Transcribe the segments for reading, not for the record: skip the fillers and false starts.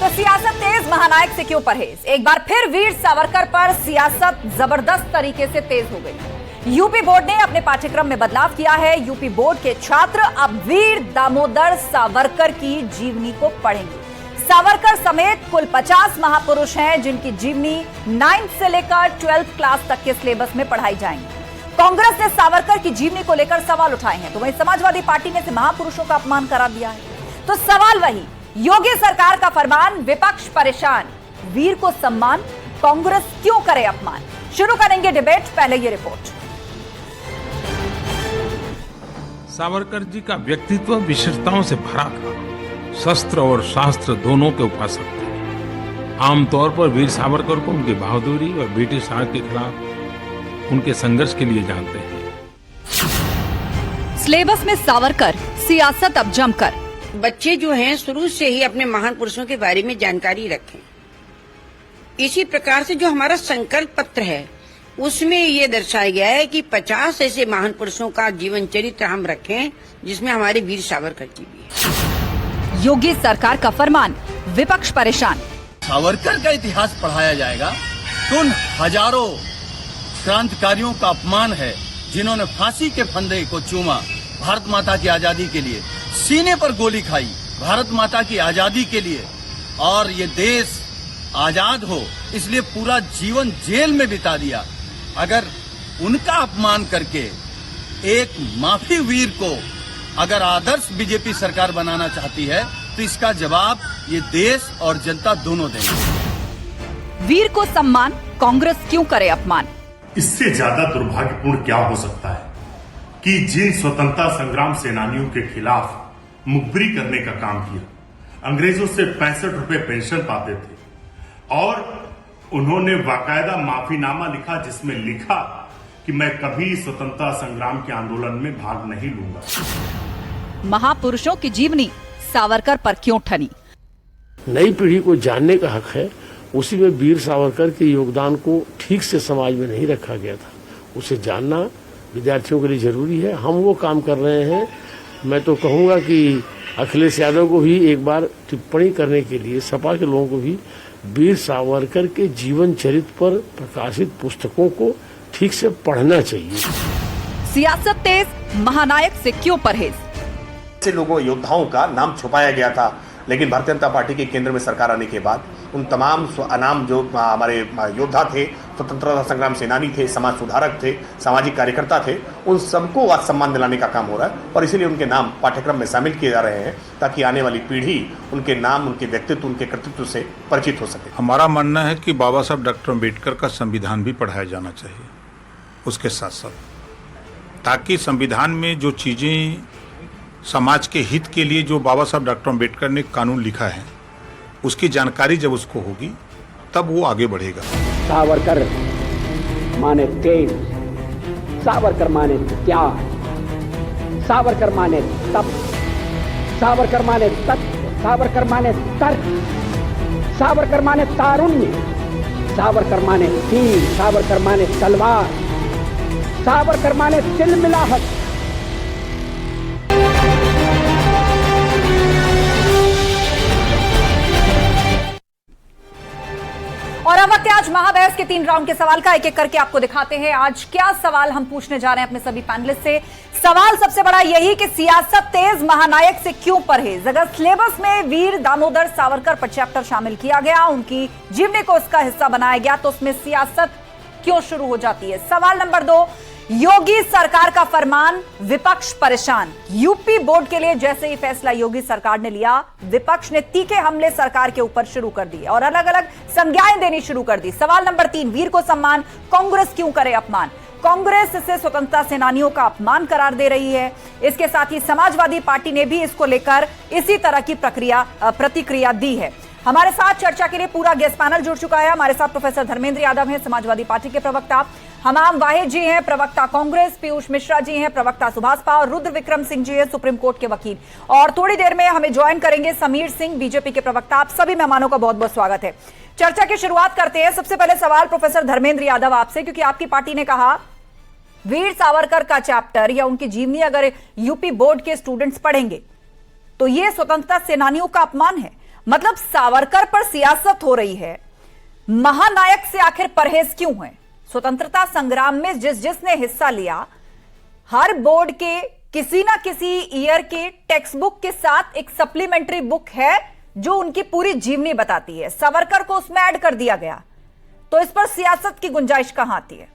तो सियासत तेज, महानायक से क्यों परहेज? एक बार फिर वीर सावरकर पर सियासत जबरदस्त तरीके से तेज हो गई। यूपी बोर्ड ने अपने पाठ्यक्रम में बदलाव किया है। यूपी बोर्ड के छात्र अब वीर दामोदर सावरकर की जीवनी को पढ़ेंगे। सावरकर समेत कुल 50 महापुरुष हैं जिनकी जीवनी 9th से लेकर 12th क्लास तक के सिलेबस में पढ़ाई जाएंगी। कांग्रेस ने सावरकर की जीवनी को लेकर सवाल उठाए हैं, तो वहीं समाजवादी पार्टी ने इसे महापुरुषों का अपमान करार दिया है। तो सवाल वही, योगी सरकार का फरमान, विपक्ष परेशान, वीर को सम्मान, कांग्रेस क्यों करे अपमान? शुरू करेंगे डिबेट, पहले ये रिपोर्ट। सावरकर जी का व्यक्तित्व विशेषताओं से भरा था। शस्त्र और शास्त्र दोनों के उपासक थे। आमतौर पर वीर सावरकर को उनकी बहादुरी और ब्रिटिश राज के खिलाफ उनके संघर्ष के लिए जानते हैं। सिलेबस में सावरकर, सियासत अब जमकर। बच्चे जो हैं शुरू से ही अपने महान पुरुषों के बारे में जानकारी रखें। इसी प्रकार से जो हमारा संकल्प पत्र है उसमें ये दर्शाया गया है कि 50 ऐसे महान पुरुषों का जीवन चरित्र हम रखें जिसमें हमारे वीर सावरकर जी भी है। योगी सरकार का फरमान, विपक्ष परेशान। सावरकर का इतिहास पढ़ाया जाएगा तो उन हजारों क्रांतिकारियों का अपमान है जिन्होंने फांसी के फंदे को चूमा भारत माता की आजादी के लिए, सीने पर गोली खाई भारत माता की आजादी के लिए, और ये देश आजाद हो इसलिए पूरा जीवन जेल में बिता दिया। अगर उनका अपमान करके एक माफी वीर को अगर आदर्श बीजेपी सरकार बनाना चाहती है तो इसका जवाब ये देश और जनता दोनों देंगे। वीर को सम्मान, कांग्रेस क्यों करे अपमान? इससे ज्यादा दुर्भाग्यपूर्ण क्या हो सकता है कि जिन स्वतंत्रता संग्राम सेनानियों के खिलाफ मुखबिरी करने का काम किया, अंग्रेजों से 65 रुपए पेंशन पाते थे और उन्होंने बाकायदा माफीनामा लिखा जिसमें लिखा कि मैं कभी स्वतंत्रता संग्राम के आंदोलन में भाग नहीं लूंगा। महापुरुषों की जीवनी सावरकर पर क्यों ठनी? नई पीढ़ी को जानने का हक है। उसी में वीर सावरकर के योगदान को ठीक से समाज में नहीं रखा गया था। उसे जानना विद्यार्थियों के लिए जरूरी है। हम वो काम कर रहे हैं। मैं तो कहूंगा कि अखिलेश यादव को भी एक बार टिप्पणी करने के लिए, सपा के लोगों को भी वीर सावरकर के जीवन चरित्र पर प्रकाशित पुस्तकों को ठीक से पढ़ना चाहिए। सियासत तेज, महानायक से क्यों परहेज? ऐसे लोगों योद्धाओं का नाम छुपाया गया था, लेकिन भारतीय जनता पार्टी के केंद्र में सरकार आने के बाद उन तमाम अनाम जो हमारे योद्धा थे, स्वतंत्रता संग्राम सेनानी थे, समाज सुधारक थे, सामाजिक कार्यकर्ता थे, उन सबको आज सम्मान दिलाने का काम हो रहा है और इसीलिए उनके नाम पाठ्यक्रम में शामिल किए जा रहे हैं ताकि आने वाली पीढ़ी उनके नाम, उनके व्यक्तित्व, उनके कृतित्व से परिचित हो सके। हमारा मानना है कि बाबा साहब डॉक्टर अम्बेडकर का संविधान भी पढ़ाया जाना चाहिए उसके साथ साथ, ताकि संविधान में जो चीजें समाज के हित के लिए जो बाबा साहब डॉक्टर अम्बेडकर ने कानून लिखा है उसकी जानकारी जब उसको होगी तब वो आगे बढ़ेगा। सावरकर माने तेज, सावरकर माने त्याग, सावरकर माने तप, सावरकर माने तत्व, सावरकर माने तर्क, सावरकर माने तारुण्य, सावरकर माने तीर, सावरकर माने तलवार, सावरकर माने तिलमिलाहट। और अब वक्त है आज महाबहस के 3 राउंड के सवाल का। एक एक करके आपको दिखाते हैं आज क्या सवाल हम पूछने जा रहे हैं अपने सभी पैनलिस्ट से। सवाल सबसे बड़ा यही कि सियासत तेज, महानायक से क्यों परहेज? अगर सिलेबस में वीर दामोदर सावरकर पर चैप्टर शामिल किया गया, उनकी जीवनी को उसका हिस्सा बनाया गया, तो उसमें सियासत क्यों शुरू हो जाती है? सवाल नंबर 2, योगी सरकार का फरमान, विपक्ष परेशान। यूपी बोर्ड के लिए जैसे ही फैसला योगी सरकार ने लिया, विपक्ष ने तीखे हमले सरकार के ऊपर शुरू कर दिए और अलग अलग संज्ञाएं देनी शुरू कर दी। सवाल नंबर 3, वीर को सम्मान, कांग्रेस क्यों करे अपमान? कांग्रेस इसे स्वतंत्रता सेनानियों का अपमान करार दे रही है। इसके साथ ही समाजवादी पार्टी ने भी इसको लेकर इसी तरह की प्रतिक्रिया दी है। हमारे साथ चर्चा के लिए पूरा गेस्ट पैनल जुड़ चुका है। हमारे साथ प्रोफेसर धर्मेंद्र यादव हैं, समाजवादी पार्टी के प्रवक्ता, हमाम वाहिद जी हैं, प्रवक्ता कांग्रेस, पीयूष मिश्रा जी हैं, प्रवक्ता सुभाषपा, और रुद्र विक्रम सिंह जी हैं, सुप्रीम कोर्ट के वकील। और थोड़ी देर में हमें ज्वाइन करेंगे समीर सिंह, बीजेपी के प्रवक्ता। आप सभी मेहमानों का बहुत बहुत स्वागत है। चर्चा की शुरुआत करते हैं। सबसे पहले सवाल प्रोफेसर धर्मेंद्र यादव आपसे, क्योंकि आपकी पार्टी ने कहा वीर सावरकर का चैप्टर या उनकी जीवनी अगर यूपी बोर्ड के स्टूडेंट्स पढ़ेंगे तो ये स्वतंत्रता सेनानियों का अपमान है। मतलब सावरकर पर सियासत हो रही है, महानायक से आखिर परहेज क्यों है? स्वतंत्रता संग्राम में जिसने हिस्सा लिया, हर बोर्ड के किसी ना किसी ईयर के टेक्स्ट बुक के साथ एक सप्लीमेंट्री बुक है जो उनकी पूरी जीवनी बताती है। सावरकर को उसमें ऐड कर दिया गया, तो इस पर सियासत की गुंजाइश कहां आती है?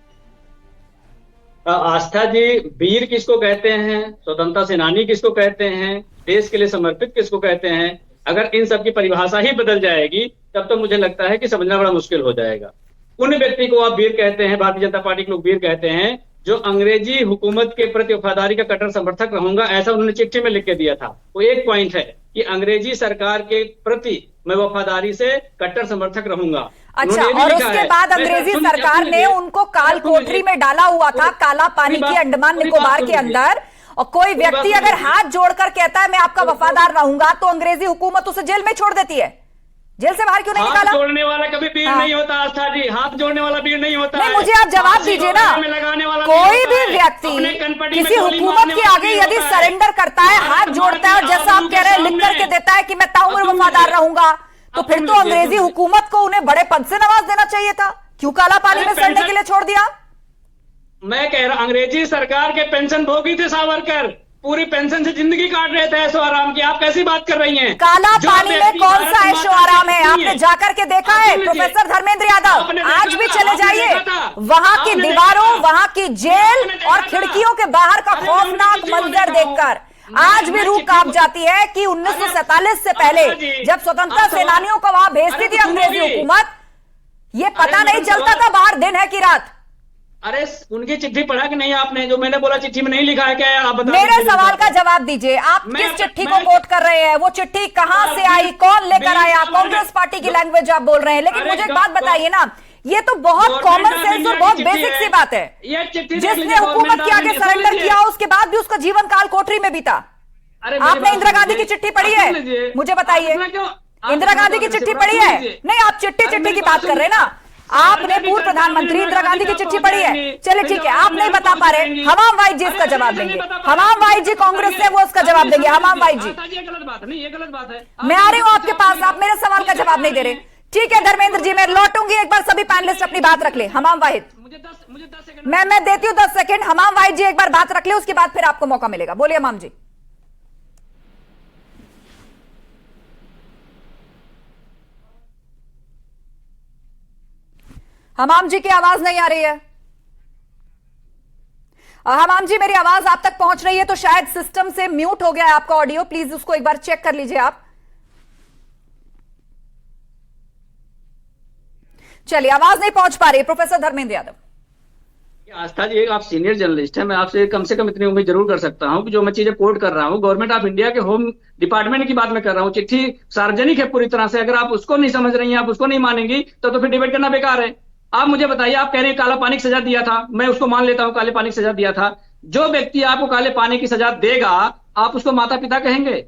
आस्था जी, वीर किसको कहते हैं, स्वतंत्रता सेनानी किसको कहते हैं, देश के लिए समर्पित किसको कहते हैं? अगर इन सब की परिभाषा ही बदल जाएगी तब तो मुझे लगता है कि समझना बड़ा मुश्किल हो जाएगा। उन व्यक्ति को आप वीर कहते हैं, भारतीय जनता पार्टी के लोग वीर कहते हैं जो अंग्रेजी हुकूमत के प्रति वफादारी का कट्टर समर्थक रहूंगा, ऐसा उन्होंने चिट्ठी में लिख के दिया था। वो एक पॉइंट है कि अंग्रेजी सरकार के प्रति मैं वफादारी से कट्टर समर्थक रहूंगा। अच्छा, और उसके बाद अंग्रेजी सरकार ने उनको काल कोठरी में डाला हुआ था, काला पानी की अंडमान निकोबार के अंदर। और कोई व्यक्ति अगर हाथ जोड़कर कहता है मैं आपका वफादार रहूंगा, तो अंग्रेजी हुकूमत उसे जेल में छोड़ देती है। जेल से बाहर क्यों नहीं निकाला? हाथ जोड़ने वाला कभी वीर नहीं होता आस्था जी, हाथ जोड़ने वाला वीर नहीं होता। नहीं, मुझे आप जवाब दीजिए ना। कोई भी व्यक्ति किसी हुकूमत के आगे यदि सरेंडर करता है, हाथ जोड़ता है और जैसा आप कह रहे हैं लिख करके देता है कि मैं ताउम्र वफादार रहूंगा, तो फिर तो अंग्रेजी हुकूमत को उन्हें बड़े पद से नवाज देना चाहिए था। क्यों काला पानी में सड़ने के लिए छोड़ दिया? मैं कह रहा, अंग्रेजी सरकार के पेंशन भोगी थे सावरकर, पूरी पेंशन से जिंदगी काट रहे थे ऐशो आराम की। आप कैसी बात कर रही हैं? काला पानी में कौन सा ऐशो आराम है? आपने जाकर के देखा है? प्रोफेसर धर्मेंद्र यादव, आज भी चले जाइए, वहां की दीवारों, वहां की जेल और खिड़कियों के बाहर का खौफनाक मंजर देखकर आज भी रूह कांप जाती है कि 1947 से पहले जब स्वतंत्रता सेनानियों को वहां भेजती थी अंग्रेजी हुकूमत, ये पता नहीं चलता था बाहर दिन है कि रात। अरे उनकी चिट्ठी पढ़ा कि नहीं आपने? जो मैंने बोला चिट्ठी में नहीं लिखा है क्या? आप बता मेरे सवाल का जवाब दीजिए। आप किस चिट्ठी को कोट कर रहे हैं? वो चिट्ठी कहां से आई, कौन लेकर आया? कांग्रेस पार्टी की लैंग्वेज आप बोल रहे हैं, लेकिन मुझे एक बात बताइए ना, ये तो बहुत कॉमन सेंस और बहुत बेसिक सी बात है। जिसने हुकूमत के आगे सरेंडर किया उसके बाद भी उसका जीवन काल कोठरी में बीता। आपने इंदिरा गांधी की चिट्ठी पढ़ी है? मुझे बताइए, इंदिरा गांधी की चिट्ठी पढ़ी है? नहीं, आप चिट्ठी की बात कर रहे हैं ना। आपने पूर्व प्रधानमंत्री इंदिरा गांधी की चिट्ठी पढ़ी है? चलिए ठीक है, आप नहीं बता पा रहे, हमाम वाइज जी इसका जवाब देंगे। हमाम वाइज जी कांग्रेस से, वो उसका जवाब देंगे। हमाम वाइज जी, गलत बात नहीं, ये गलत बात है। मैं आ रही हूं आपके पास, आप मेरे सवाल का जवाब नहीं दे रहे। ठीक है धर्मेंद्र जी, मैं लौटूंगी, एक बार सभी पैनलिस्ट अपनी बात रख ले। हमाम वाहिद, मुझे 10 सेकंड मैं देती हूँ 10 सेकंड। हमाम वाहिद जी एक बार बात रख ले, उसके बाद फिर आपको मौका मिलेगा। बोलिए हमाम जी। हमाम जी की आवाज नहीं आ रही है। हमाम जी, मेरी आवाज आप तक पहुंच रही है? तो शायद सिस्टम से म्यूट हो गया है आपका ऑडियो, प्लीज उसको एक बार चेक कर लीजिए आप। चलिए, आवाज नहीं पहुंच पा रही है। प्रोफेसर धर्मेंद्र यादव। आस्था जी, आप सीनियर जर्नलिस्ट हैं, मैं आपसे कम से कम इतनी उम्मीद जरूर कर सकता हूं कि जो मैं चीजें कोट कर रहा हूं, गवर्नमेंट ऑफ इंडिया के होम डिपार्टमेंट की बात मैं कर रहा हूं। चिट्ठी सार्वजनिक है पूरी तरह से, अगर आप उसको नहीं समझ रही हैं, आप उसको नहीं मानेंगी, तो फिर डिबेट करना बेकार है। आप मुझे बताइए, आप कह रहे हैं काला पानी की सजा दिया था, मैं उसको मान लेता हूं, काले पानी की सजा दिया था। जो व्यक्ति आपको काले पानी की सजा देगा, आप उसको माता पिता कहेंगे?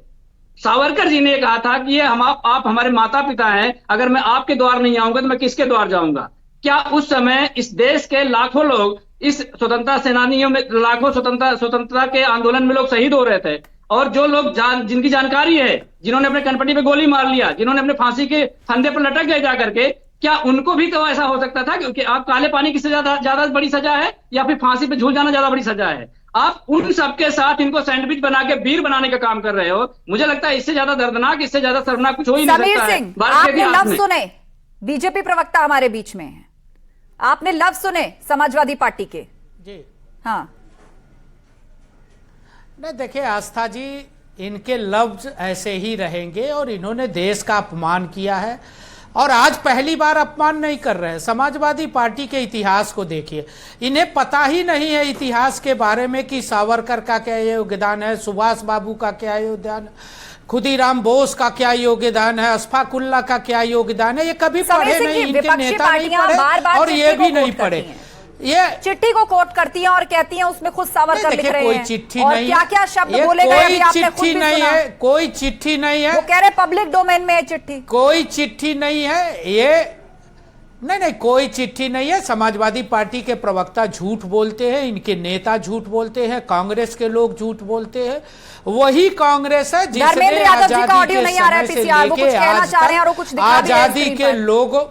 सावरकर जी ने कहा था कि ये आप हमारे माता पिता हैं, अगर मैं आपके द्वार नहीं आऊंगा तो मैं किसके द्वार जाऊंगा? क्या उस समय इस देश के लाखों लोग, इस स्वतंत्रता सेनानियों में लाखों स्वतंत्रता के आंदोलन में लोग शहीद हो रहे थे, और जो लोग जिनकी जानकारी है, जिन्होंने अपने कनपटी पे गोली मार लिया, जिन्होंने अपने फांसी के फंदे पर लटक गए जाकर के, क्या उनको भी तो ऐसा हो सकता था कि आप काले पानी की सजा ज्यादा बड़ी सजा है या फिर फांसी पे झूल जाना ज्यादा बड़ी सजा है? आप उन सबके साथ इनको सैंडविच बना के वीर बनाने का काम कर रहे हो। मुझे लगता है इससे ज्यादा दर्दनाक, इससे ज्यादा शर्मनाक कुछ हो ही नहीं सकता है। समीर सिंह, आपने लफ्ज सुने? बीजेपी प्रवक्ता हमारे बीच में है, आपने लफ्ज सुने समाजवादी पार्टी के? जी हाँ, नहीं देखिए आस्था जी, इनके लफ्ज ऐसे ही रहेंगे और इन्होंने देश का अपमान किया है, और आज पहली बार अपमान नहीं कर रहे हैं। समाजवादी पार्टी के इतिहास को देखिए, इन्हें पता ही नहीं है इतिहास के बारे में कि सावरकर का क्या योगदान है, सुभाष बाबू का क्या योगदान है, खुदीराम बोस का क्या योगदान है, अशफाक उल्लाह का क्या योगदान है। ये कभी पढ़े नहीं, इनके नेता नहीं पढ़े और ये भी नहीं पढ़े। ये चिट्ठी को कोट करती हैं और कहती हैं उसमें खुद सावरकर लिख रहे हैं। कोई चिट्ठी और नहीं, क्या क्या शब्द बोले गए अभी आपने खुद भी सुना। कोई चिट्ठी नहीं है। वो कह रहे पब्लिक डोमेन में है चिट्ठी। कोई चिट्ठी नहीं है। नहीं, कोई चिट्ठी नहीं है। समाजवादी पार्टी के प्रवक्ता झूठ बोलते हैं, इनके नेता झूठ बोलते हैं, कांग्रेस के लोग झूठ बोलते हैं। वही कांग्रेस है जिसने आजादी के समय से लेके आज तक आजादी के लोगों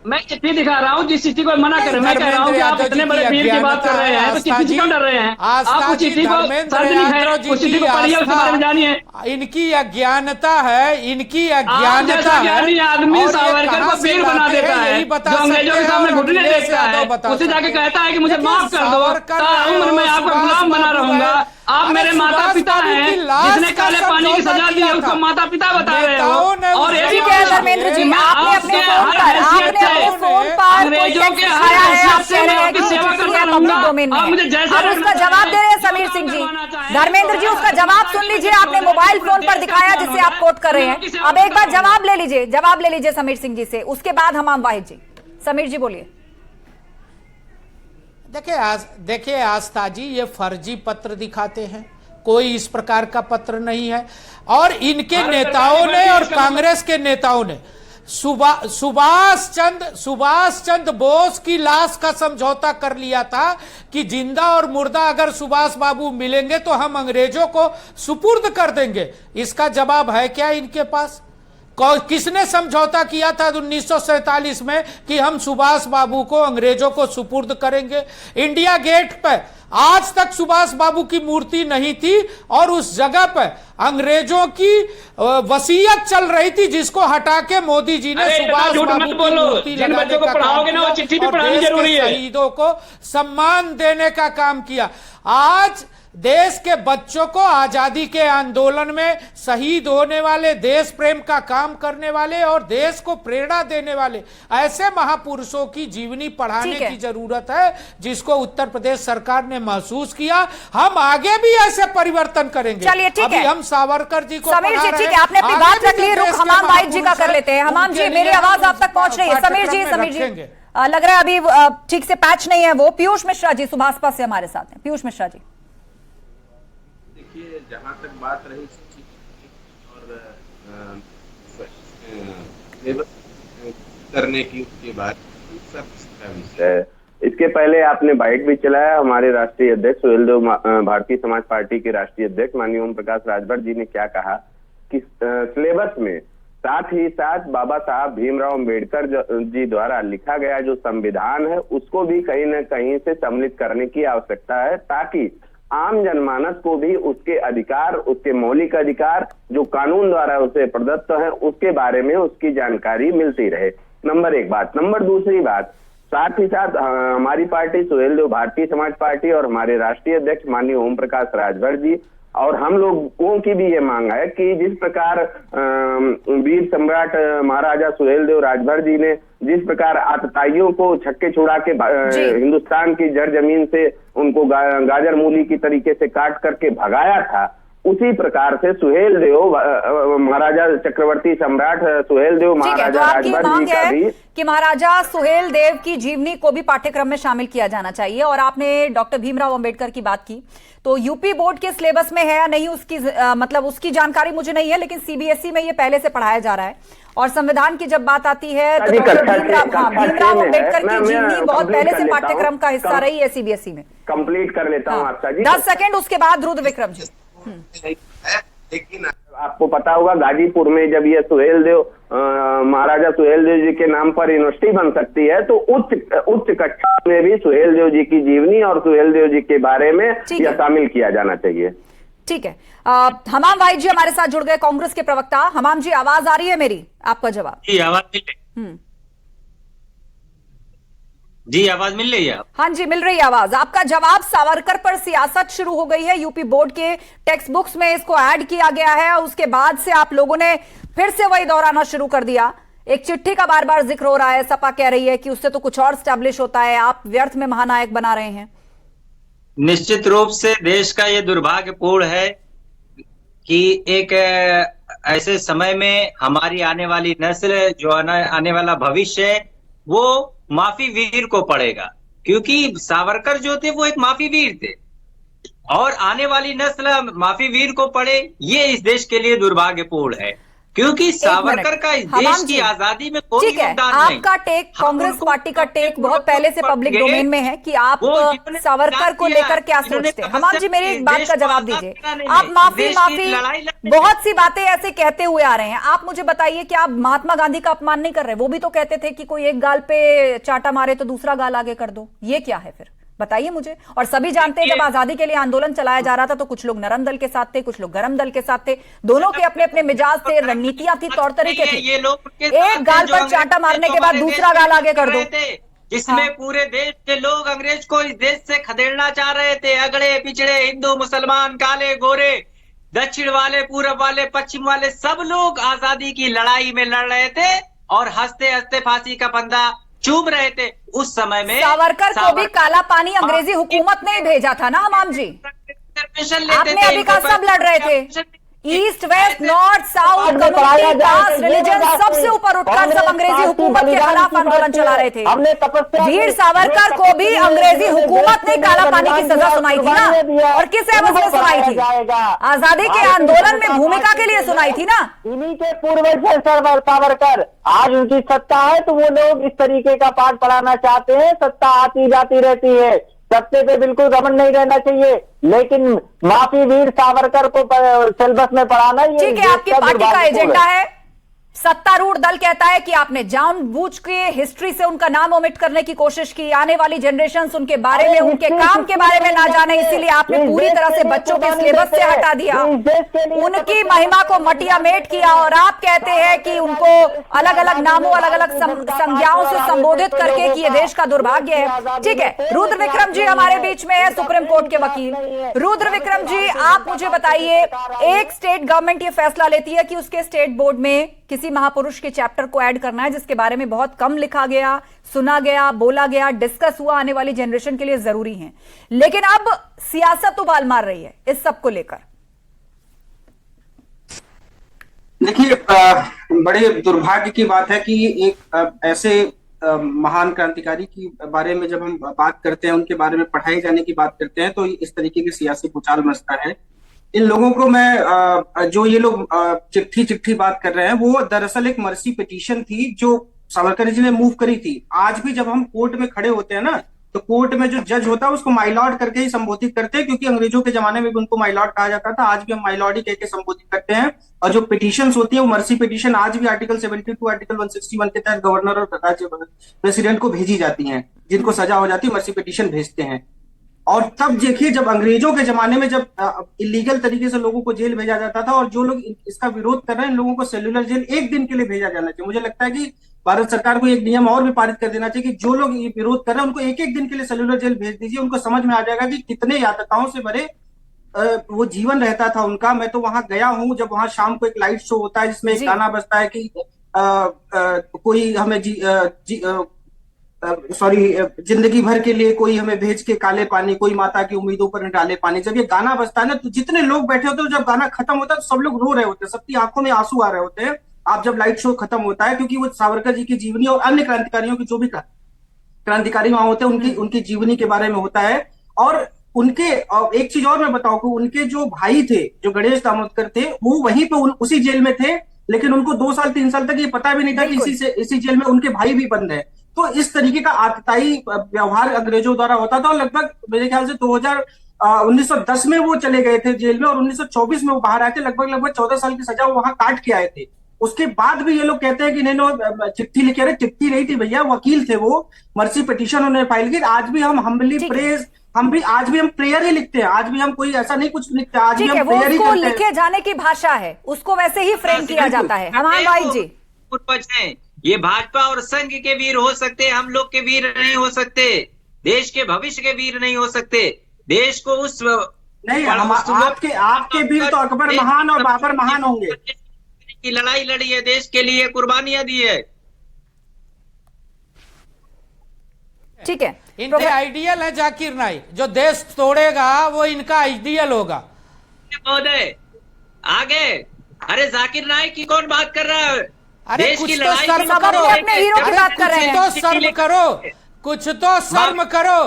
मैं चिट्ठी दिखा रहा हूँ, जिस चिट्ठी को मना कर मैं कह रहा हूँ कि आप इतने बड़े वीर की बात कर रहे हैं तो चिट्ठी क्यों डर रहे हैं? आप उस चिट्ठी को सार्वजनिक है, उस चिट्ठी को पढ़िए, उसके बारे में जानिए। इनकी अज्ञानता है, इनकी अज्ञानता है। आदमी सावरकर को वीर बना देता है, जो अंग्रेजों के सामने घुटने देखता है, उससे जाके कहता है कि मुझे माफ कर दो, ताउम्र मैं आपका गुलाम बना रहूंगा। आप मेरे माता पिता हैं, जिसने काले पानी की सजा दी है उसको माता पिता बता रहे हो। और ये ठीक है धर्मेंद्र जी, आपने अपने फोन पर अंग्रेजों के आपकी सेवा करता रहूंगा। आप मुझे जैसे अब उसका जवाब दे रहे हैं समीर सिंह जी। धर्मेंद्र जी उसका जवाब सुन लीजिए, आपने मोबाइल फोन पर दिखाया जिससे आप कोट कर रहे हैं। अब एक बार जवाब ले लीजिए समीर सिंह जी से, उसके बाद हमाम वाहिद जी। समीर जी बोलिए। देखिए आस्था जी, ये फर्जी पत्र दिखाते हैं, कोई इस प्रकार का पत्र नहीं है। और इनके नेताओं ने और कांग्रेस के नेताओं ने सुभाष चंद्र बोस की लाश का समझौता कर लिया था कि जिंदा और मुर्दा अगर सुभाष बाबू मिलेंगे तो हम अंग्रेजों को सुपुर्द कर देंगे। इसका जवाब है क्या इनके पास? किसने समझौता किया था 1947 में कि हम सुभाष बाबू को अंग्रेजों को सुपुर्द करेंगे? इंडिया गेट पर आज तक सुभाष बाबू की मूर्ति नहीं थी और उस जगह पर अंग्रेजों की वसीयत चल रही थी, जिसको हटा के मोदी जी ने सुभाष बाबू की मूर्ति लगाने का काम किया और देश के शहीदों को सम्मान देने का काम किया। आज देश के बच्चों को आजादी के आंदोलन में शहीद होने वाले, देश प्रेम का काम करने वाले और देश को प्रेरणा देने वाले ऐसे महापुरुषों की जीवनी पढ़ाने की जरूरत है, जिसको उत्तर प्रदेश सरकार ने महसूस किया। हम आगे भी ऐसे परिवर्तन करेंगे। चलिए ठीक है, हम सावरकर जी को समीर जी ठीक है, आपने अपनी बात रख ली। रुक हमाम वाहिद जी का कर लेते हैं। हमाम जी मेरी आवाज आप तक पहुंच रही है? समीर जी लग रहा है अभी ठीक से पैच नहीं है वो। पीयूष मिश्रा जी सुभाषपा से हमारे साथ हैं। पीयूष मिश्रा जी, जहां तक बात रही और करने की, उसके बाद सब विषय, इसके पहले आपने बाइट भी चलाया। हमारे राष्ट्रीय अध्यक्ष सुहेलदेव, भारतीय समाज पार्टी के राष्ट्रीय अध्यक्ष माननीय ओम प्रकाश राजभर जी ने क्या कहा कि सिलेबस में साथ ही साथ बाबा साहब भीमराव अंबेडकर जी द्वारा लिखा गया जो संविधान है उसको भी कहीं न कहीं से सम्मिलित करने की आवश्यकता है, ताकि आम जनमानस को भी उसके अधिकार, उसके मौलिक अधिकार जो कानून द्वारा उसे प्रदत्त है उसके बारे में उसकी जानकारी मिलती रहे। नंबर एक बात। नंबर दूसरी बात, साथ ही साथ हमारी पार्टी सुहेलदेव भारतीय समाज पार्टी और हमारे राष्ट्रीय अध्यक्ष माननीय ओम प्रकाश राजभर जी और हम लोगों की भी ये मांग है कि जिस प्रकार वीर सम्राट महाराजा सुहेलदेव राजभर जी ने जिस प्रकार आतताइयों को छक्के छुड़ा के हिंदुस्तान की जड़ जमीन से उनको गाजर मूली की तरीके से काट करके भगाया था, उसी प्रकार से सुहेलदेव महाराजा चक्रवर्ती सम्राट सुहेलदेव महाराजा राजभर जी का भी कि महाराजा सुहेलदेव की जीवनी को भी पाठ्यक्रम में शामिल किया जाना चाहिए। और आपने डॉक्टर भीमराव अंबेडकर की बात की, तो यूपी बोर्ड के सिलेबस में है या नहीं उसकी मतलब उसकी जानकारी मुझे नहीं है, लेकिन सीबीएसई में ये पहले से पढ़ाया जा रहा है। और संविधान की जब बात आती है तो भीमराव अंबेडकर की जीवनी बहुत पहले से पाठ्यक्रम का हिस्सा रही है सीबीएसई में। कंप्लीट कर लेता हूँ आपका जी, 10 सेकंड, उसके बाद रुद्र विक्रम जी। लेकिन आपको पता होगा गाजीपुर में जब ये सुहेलदेव महाराजा सुहेलदेव जी के नाम पर यूनिवर्सिटी बन सकती है तो उच्च कक्षा में भी सुहेलदेव जी की जीवनी और सुहेलदेव जी के बारे में यह शामिल किया जाना चाहिए। ठीक है, हमाम वाहिद जी हमारे साथ जुड़ गए, कांग्रेस के प्रवक्ता। हमाम जी आवाज आ रही है मेरी? आपका जवाब? जी आवाज मिल रही है? हाँ जी मिल रही है आवाज। आपका जवाब, सावरकर पर सियासत शुरू हो गई है, यूपी बोर्ड के टेक्स्ट बुक्स में इसको ऐड किया गया है, उसके बाद से आप लोगों ने फिर से वही दोहराना शुरू कर दिया। एक चिट्ठी का बार बार जिक्र हो रहा है, सपा कह रही है कि उससे तो कुछ और स्टैब्लिश होता है, आप व्यर्थ में महानायक बना रहे हैं। निश्चित रूप से देश का ये दुर्भाग्यपूर्ण है कि एक ऐसे समय में हमारी आने वाली नस्ल, जो आने वाला भविष्य है, वो माफी वीर को पड़ेगा, क्योंकि सावरकर जो थे वो एक माफी वीर थे और आने वाली नस्ल माफी वीर को पड़े, ये इस देश के लिए दुर्भाग्यपूर्ण है। क्योंकि सावरकर का इस देश की आजादी में कोई योगदान नहीं। आपका टेक, कांग्रेस पार्टी का टेक बहुत पहले से पब्लिक डोमेन में है कि आप सावरकर को लेकर क्या सोचते हैं। हमाम जी मेरी एक बात का जवाब दीजिए। आप माफी बहुत सी बातें ऐसे कहते हुए आ रहे हैं, आप मुझे बताइए कि आप महात्मा गांधी का अपमान नहीं कर रहे? वो भी तो कहते थे कि कोई एक गाल पे चाटा मारे तो दूसरा गाल आगे कर दो, ये क्या है फिर बताइए मुझे। और सभी जानते हैं जब आजादी के लिए आंदोलन चलाया जा रहा था तो कुछ लोग नरम दल के साथ थे, कुछ लोग गरम दल के साथ थे, दोनों के अपने अपने मिजाज थे, रणनीतियां थी, तौर तरीके थे। एक गाल पर चाटा मारने के बाद दूसरा गाल आगे कर दो, जिसमें पूरे देश के लोग अंग्रेज को इस देश से खदेड़ना चाह रहे थे। अगड़े पिछड़े, हिंदू मुसलमान, काले गोरे, दक्षिण वाले, पूरब वाले, पश्चिम वाले, सब लोग आजादी की लड़ाई में लड़ रहे थे और हंसते हंसते फांसी का फंदा चूम रहे थे। उस समय में सावरकर को भी काला पानी अंग्रेजी हुकूमत ने भेजा था ना हमाम जी। आपने अभी कहा सब लड़ रहे थे, east west north south community caste religion सबसे ऊपर उठकर सब अंग्रेजी हुकूमत के खिलाफ आंदोलन चला रहे थे। वीर सावरकर को भी अंग्रेजी हुकूमत ने काला पानी की सजा सुनाई थी ना, और किस एवज में सुनाई थी? आजादी के आंदोलन में भूमिका के लिए सुनाई थी ना। इन्हीं के पूर्वज है सावरकर। आज उनकी सत्ता है तो वो लोग इस तरीके का पाठ पढ़ाना चाहते हैं। सत्ता आती जाती रहती है, सत्ते पे बिल्कुल घमंड नहीं रहना चाहिए, लेकिन माफी वीर सावरकर को सिलेबस में पढ़ाना ये ठीक है। आपकी पार्टी का एजेंडा है, सत्तारूढ़ दल कहता है कि आपने जानबूझ के हिस्ट्री से उनका नाम ओमिट करने की कोशिश की, आने वाली जनरेशन उनके बारे में, उनके काम के बारे में ना जाने, इसीलिए आपने पूरी तरह से बच्चों के सिलेबस से हटा दिया, उनकी महिमा को मटियामेट किया, और आप कहते हैं कि उनको अलग अलग नामों, अलग अलग संज्ञाओं से संबोधित करके कि ये देश का दुर्भाग्य है। ठीक है, रुद्र विक्रम जी हमारे बीच में है, सुप्रीम कोर्ट के वकील। रुद्र विक्रम जी, आप मुझे बताइए, एक स्टेट गवर्नमेंट ये फैसला लेती है कि उसके स्टेट बोर्ड में किसी महापुरुष के चैप्टर को ऐड करना है जिसके बारे में बहुत कम लिखा गया, सुना गया, बोला गया, डिस्कस हुआ, आने वाली जनरेशन के लिए जरूरी है, लेकिन अब सियासत उबाल मार रही है इस सब को लेकर। देखिए, बड़े दुर्भाग्य की बात है कि एक ऐसे महान क्रांतिकारी की बारे में जब हम बात करते हैं, उनके बारे में पढ़ाए जाने की बात करते हैं, तो इस तरीके की सियासी भूचाल मचता है। इन लोगों को मैं जो ये लोग चिट्ठी बात कर रहे हैं, वो दरअसल एक मर्सी पिटीशन थी जो सावरकर जी ने मूव करी थी। आज भी जब हम कोर्ट में खड़े होते हैं ना, तो कोर्ट में जो जज होता है उसको माय लॉर्ड करके ही संबोधित करते हैं, क्योंकि अंग्रेजों के जमाने में भी उनको माय लॉर्ड कहा जाता था। आज भी हम माय लॉर्ड ही कह के संबोधित करते हैं। और जो पिटीशन होती है वो मर्सी पिटीशन आज भी आर्टिकल 72, आर्टिकल 161 के तहत गवर्नर और प्रेसिडेंट को भेजी जाती है। जिनको सजा हो जाती है मर्सी पिटीशन भेजते हैं। और तब देखिए, जब अंग्रेजों के जमाने में जब इलीगल तरीके से लोगों को जेल भेजा जाता था, और जो लोग इसका विरोध कर रहे हैं, इन लोगों को सेल्युलर जेल एक दिन के लिए भेजा जाना चाहिए। मुझे लगता है कि भारत सरकार को एक नियम और भी पारित कर देना चाहिए कि जो लोग ये विरोध कर रहे हैं उनको एक एक दिन के लिए सेल्युलर जेल भेज दीजिए। उनको समझ में आ जाएगा कि कितने यातनाओं से भरे वो जीवन रहता था उनका। मैं तो वहां गया हूं, जब वहां शाम को एक लाइट शो होता है जिसमें एक गाना बजता है कि कोई हमें जिंदगी भर के लिए कोई हमें भेज के काले पानी, कोई माता की उम्मीदों पर डाले पानी। जब ये गाना बजता है ना, तो जितने लोग बैठे होते हैं, जब गाना खत्म होता है तो सब लोग रो रहे होते हैं, सबकी आंखों में आंसू आ रहे होते हैं। आप जब लाइट शो खत्म होता है, क्योंकि वो सावरकर जी की जीवनी और अन्य क्रांतिकारियों की जो भी क्रांतिकारी वहां होते हैं उनकी जीवनी के बारे में होता है। और उनके एक चीज और मैं बताऊं कि उनके जो भाई थे, जो गणेश दामोदकर थे, वो वहीं पे उसी जेल में थे, लेकिन उनको 2 साल 3 साल तक ये पता भी नहीं था कि इसी जेल में उनके भाई भी बंद है। तो इस तरीके का आतताई व्यवहार अंग्रेजों द्वारा होता था। और लगभग मेरे ख्याल से 1910 में वो चले गए थे जेल में, और 1924 में वो बाहर आए थे। लगभग 14 साल की सजा वो वहां काट के आए थे। उसके बाद भी ये लोग कहते हैं कि नहीं, चिट्ठी लिखे रहे, चिट्ठी नहीं थी भैया, वकील थे वो, मर्सी पिटीशन उन्होंने फाइल की। आज भी हम हम्बली प्रेज, आज भी हम प्रेयर ही लिखते हैं, आज भी हम कोई ऐसा नहीं कुछ लिखते, आज भी हम प्रेयर ही करते हैं। लिखे जाने की भाषा है, उसको वैसे ही फ्रेम किया जाता है। हमारे भाई जी, ये भाजपा और संघ के वीर हो सकते, हम लोग के वीर नहीं हो सकते, देश के भविष्य के वीर नहीं हो सकते। देश को उस नहीं, आपके वीर तो अकबर महान और बाबर महान होंगे, की लड़ाई लड़ी है, देश के लिए कुर्बानियां दी है। ठीक है, इनके आइडियल है जाकिर नाइक, जो देश तोड़ेगा वो इनका आइडियल होगा। महोदय आगे, अरे जाकिर नाइक की कौन बात कर रहा है? अरे कुछ तो शर्म करो, अपने हीरो की बात कर रहे हैं। कुछ तो शर्म करो, कुछ तो शर्म करो।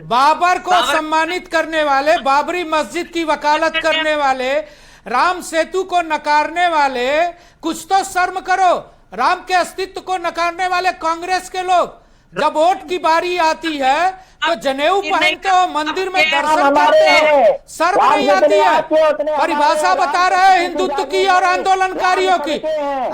बाबर को सम्मानित करने वाले, बाबरी मस्जिद की वकालत करने वाले, राम सेतु को नकारने वाले, कुछ तो शर्म करो। राम के अस्तित्व को नकारने वाले कांग्रेस के लोग जब वोट की बारी आती है तो जनेऊ पहनते हो, मंदिर में दर्शन करते हो, शर्म नहीं आती है। परिभाषा बता रहे हैं हिंदुत्व की और आंदोलनकारियों की।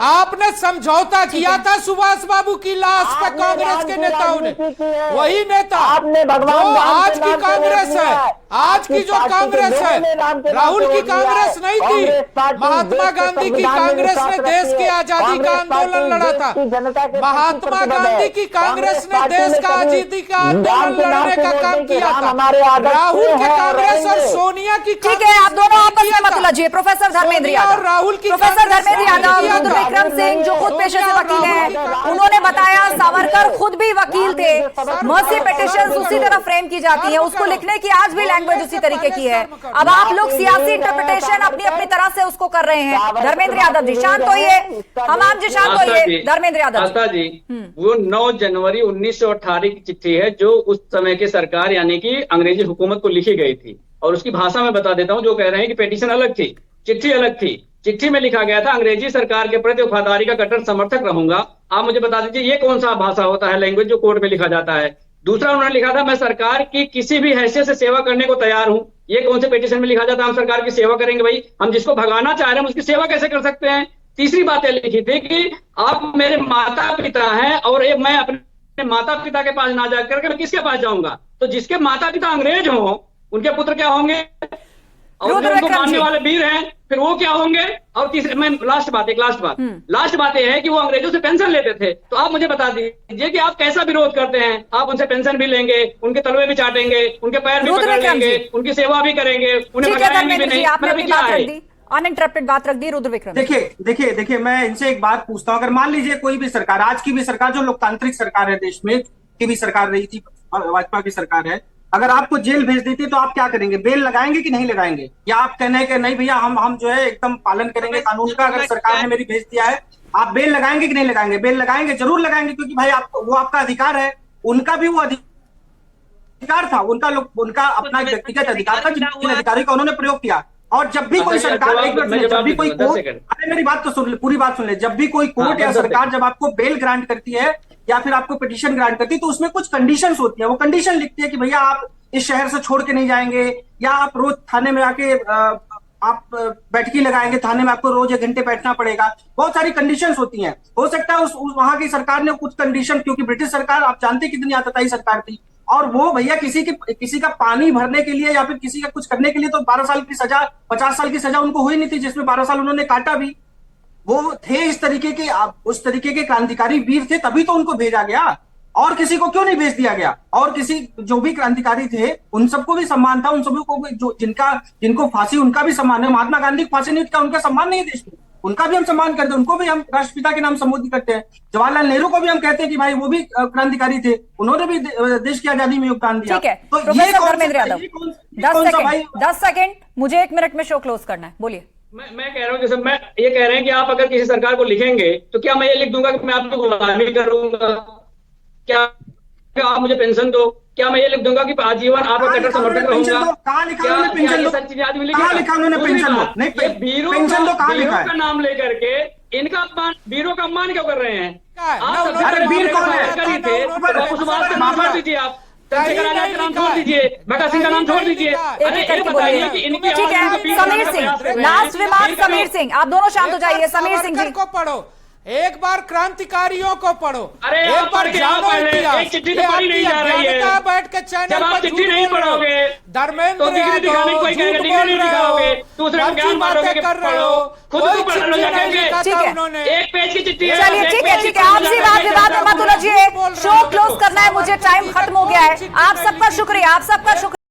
आपने समझौता किया था सुभाष बाबू की लाश पे कांग्रेस के नेताओं ने, वही नेता जो आज की कांग्रेस है, आज की जो कांग्रेस है, राहुल की कांग्रेस नहीं थी, महात्मा गांधी की कांग्रेस ने देश की आजादी का आंदोलन लड़ा था। महात्मा गांधी की कांग्रेस ने देश का आजादी का आंदोलन लड़ने का काम किया था। राहुल के कांग्रेस और सोनिया की, ठीक है, आप दोनों आपस में मत उलझिए। प्रोफेसर धर्मेंद्र यादव, राहुल की, प्रोफेसर धर्मेंद्र यादव, रुद्र विक्रम सिंह जो खुद पेशे से वकील हैं, उन्होंने बताया सावरकर खुद भी वकील थे। मर्सी पिटीशन उसी तरह फ्रेम की जाती है, उसको लिखने की आज भी लैंग्वेज उसी तरीके की है। अब आप लोग सियासी इंटरप्रिटेशन अपनी अपनी तरह से उसको कर रहे हैं। धर्मेंद्र यादव जी शांत होइए, हमाम जी शांत होइए। धर्मेंद्र यादव जी, वो 9 जनवरी 1918 की चिट्ठी है जो उस समय के सरकार यानी कि अंग्रेजी हुकूमत को लिखी गई थी, और उसकी भाषा में बता देता हूं। जो कह रहे हैं कि पिटीशन अलग थी, चिट्ठी अलग थी। चिट्ठी में लिखा गया था अंग्रेजी सरकार के प्रति वफादारी का कट्टर समर्थक रहूंगा। आप मुझे बता दीजिए ये कौन सा भाषा होता है, लैंग्वेज जो कोर्ट में लिखा जाता है। दूसरा उन्होंने लिखा था मैं सरकार की किसी भी हैसियत से सेवा करने को तैयार हूं। ये कौन से पिटीशन में लिखा जाता है हम सरकार की सेवा करेंगे? भाई हम जिसको भगाना चाह रहे हैं उसकी सेवा कैसे कर सकते हैं? तीसरी बात लिखी थी कि आप मेरे माता पिता हैं और मैं अपने माता पिता के पास ना जाकर के मैं किसके पास जाऊंगा? तो जिसके माता पिता अंग्रेज हों उनके पुत्र क्या होंगे? और उनको मानने वाले वीर हैं, फिर वो क्या होंगे? और तीसरे, मैं लास्ट बात यह है कि वो अंग्रेजों से पेंशन लेते थे। तो आप मुझे बता दीजिए कि आप कैसा विरोध करते हैं? आप उनसे पेंशन भी लेंगे, उनके तलवे भी चाटेंगे, उनके पैर भी पकड़ लेंगे, उनकी सेवा भी करेंगे, उन्हें भगाएंगे भी नहीं। मतलब क्या है? अनइंटरप्टेड बात रख दी रुद्र विक्रम। देखिए मैं इनसे एक बात पूछता हूं। अगर मान लीजिए कोई भी सरकार, आज की भी सरकार जो लोकतांत्रिक सरकार है देश में, की भी सरकार रही थी, भाजपा की सरकार है, अगर आपको जेल भेज देती तो आप क्या करेंगे? बेल लगाएंगे कि नहीं लगाएंगे? या आप कहने के नहीं भैया हम जो है एकदम पालन करेंगे कानून का, अगर सरकार ने मेरी भेज दिया है, आप बेल लगाएंगे कि नहीं लगाएंगे? बेल लगाएंगे, जरूर लगाएंगे, क्योंकि भाई वो आपका अधिकार है। उनका भी वो अधिकार था, उनका अपना व्यक्तिगत अधिकार था जिन अधिकारी का उन्होंने प्रयोग किया। और जब भी कोई सरकार, जब भी कोई कोर्ट, अरे मेरी बात तो सुन, पूरी बात सुन ले, जब भी कोई कोर्ट या सरकार जब आपको बेल ग्रांट करती है या फिर आपको पिटीशन ग्रांट करती है तो उसमें कुछ कंडीशंस होती है। वो कंडीशन लिखती है कि भैया आप इस शहर से छोड़ के नहीं जाएंगे, या आप रोज थाने में आके आप बैठकी लगाएंगे, थाने में आपको रोज 1 घंटे बैठना पड़ेगा। बहुत सारी कंडीशंस होती हैं। हो सकता है उस वहां की सरकार ने कुछ कंडीशन, क्योंकि ब्रिटिश सरकार आप जानते कितनी आतताई सरकार थी, और वो भैया किसी का पानी भरने के लिए या फिर किसी का कुछ करने के लिए तो 12 साल की सजा, 50 साल की सजा उनको हुई नहीं थी, जिसमें 12 साल उन्होंने काटा भी। वो थे इस तरीके के, उस तरीके के क्रांतिकारी वीर थे, तभी तो उनको भेजा गया। और किसी को क्यों नहीं भेज दिया गया? और किसी जो भी क्रांतिकारी थे उन सबको भी सम्मान था, उन सभी को जो जिनको फांसी, उनका भी सम्मान है। महात्मा गांधी को फांसी नहीं था, उनका सम्मान नहीं है देश में, उनका भी हम सम्मान करते हैं, उनको भी हम राष्ट्रपिता के नाम संबोधित करते हैं। जवाहरलाल नेहरू को भी हम कहते हैं कि भाई वो भी क्रांतिकारी थे, उन्होंने भी देश की आजादी में योगदान दिया। ठीक है, तो प्रोफेसर धर्मेंद्र यादव 10 सेकंड, मुझे 1 मिनट में शो क्लोज करना है, बोलिए। मैं कह रहा हूँ जैसे मैं ये कह रहे हैं कि आप अगर किसी सरकार को लिखेंगे तो क्या मैं ये लिख दूंगा कि मैं आपकी गुलामी करूंगा? क्या आप मुझे पेंशन दो? क्या मैं ये लिख दूंगा कि आजीवन आपका कट्टर समर्थक रहूंगा? कहाँ लिखा उन्होंने पेंशन दो? कहाँ लिखा उन्होंने पेंशन दो? नहीं, पेंशन दो कहाँ लिखा है? का नाम लेकर के इनका अपमान, वीरों का अपमान क्यों कर रहे हैं? अरे वीर कौन है? सुभाष का नाम छोड़ दीजिए, आप चंद्रशेखर आजाद का नाम छोड़ दीजिए, भगत सिंह का नाम छोड़ दीजिए। अरे ये बताइए कि इनकी ठीक है, समीर सिंह, लास्ट रिमार्क समीर सिंह, आप दोनों शांत हो जाइए। समीर सिंह जी को पढ़ो, एक बार क्रांतिकारियों को पढ़ो, अरे एक बार जानो इतिहास। एक चिट्ठी तो पढ़ी नहीं जा रही है। बैठ के चैनल जब आप चिट्ठी नहीं पढ़ोगे धर्मेंद्र तो डिग्री दिखाने को कोई कहेगा डिग्री नहीं दिखाओगे, दूसरे को ज्ञान बांटोगे कर रहे हो, खुद को पढ़ लो जाके। उन्होंने एक पेज की चिट्ठी है। चलिए ठीक है, आपसी बात में मत उलझिए, शो क्लोज करना है मुझे, टाइम खत्म हो गया है। आप सबका शुक्रिया, आप सबका शुक्रिया।